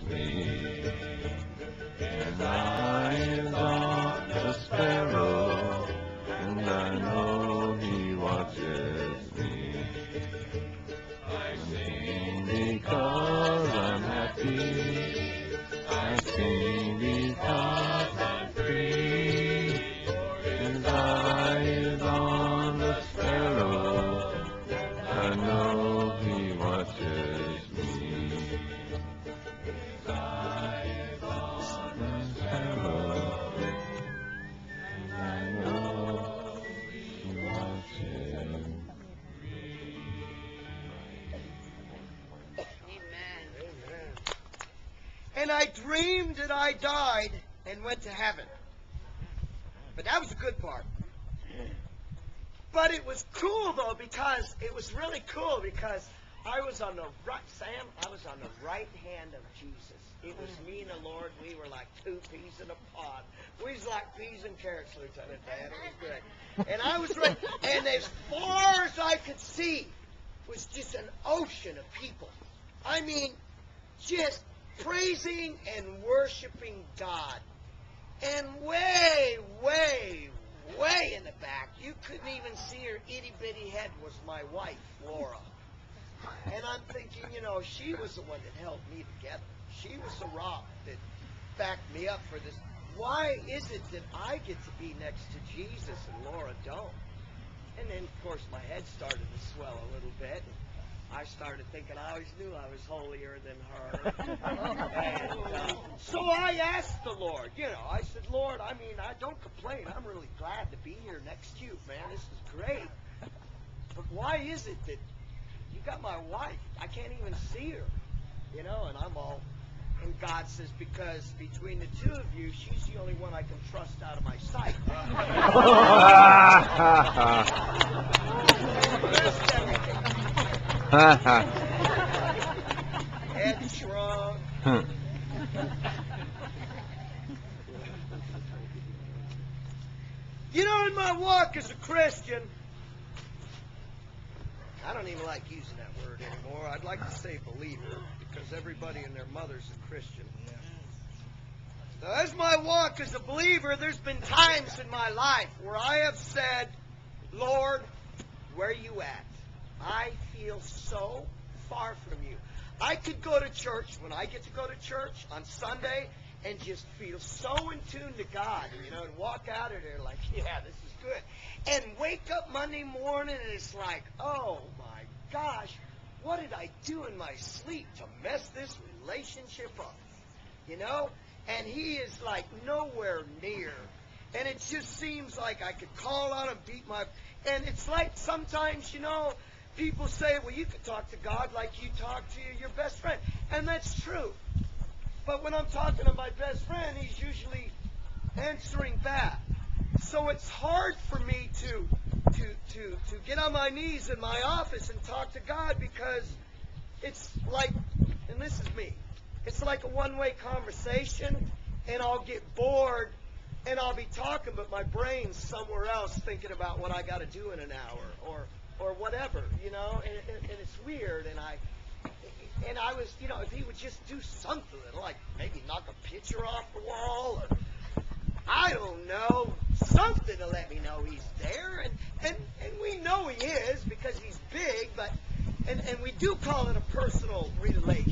me. His eyes on the sparrow, and I know he watches me. I sing because I'm happy. I sing because I'm free. His eyes on the sparrow, I know he watches me. His eyes on the sparrow, I know he watches me. And I dreamed that I died and went to heaven. But that was the good part. But it was cool, though, because it was really cool because I was on the right, Sam, I was on the right hand of Jesus. It was me and the Lord. We were like two peas in a pod. We was like peas and carrots, Lieutenant Dan. It was good. And I was right. And as far as I could see was just an ocean of people. I mean, just praising and worshiping God. And way, way, way in the back, you couldn't even see her itty-bitty head, was my wife, Laura. And I'm thinking, you know, she was the one that held me together. She was the rock that backed me up for this. Why is it that I get to be next to Jesus and Laura don't? And then, of course, my head started to swell a little bit. I started thinking I always knew I was holier than her. And so I asked the Lord, you know, I said, Lord, I mean, I don't complain. I'm really glad to be here next to you, man. This is great. But why is it that you got my wife? I can't even see her, you know, and I'm all... And God says, because between the two of you, she's the only one I can trust out of my sight. Head shrunk. You know, in my walk as a Christian, I don't even like using that word anymore. I'd like to say believer, because everybody and their mother's a Christian. Now, as my walk as a believer, there's been times in my life where I have said, Lord, where are you at? I feel so far from you. I could go to church when I get to go to church on Sunday and just feel so in tune to God, you know, and walk out of there like, yeah, this is good. And wake up Monday morning and it's like, oh my gosh, what did I do in my sleep to mess this relationship up? You know? And he is like nowhere near. And it just seems like I could call on him, beat my... And it's like sometimes, you know, people say, well, you could talk to God like you talk to your best friend. And that's true. But when I'm talking to my best friend, he's usually answering back. So it's hard for me to get on my knees in my office and talk to God because it's like, and this is me, it's like a one-way conversation, and I'll get bored, and I'll be talking, but my brain's somewhere else thinking about what I got to do in an hour, or whatever, you know, and it's weird, and I was, you know, if he would just do something, like maybe knock a picture off the wall, or I don't know, something to let me know he's there, and we know he is because he's big, but and we do call it a personal relationship.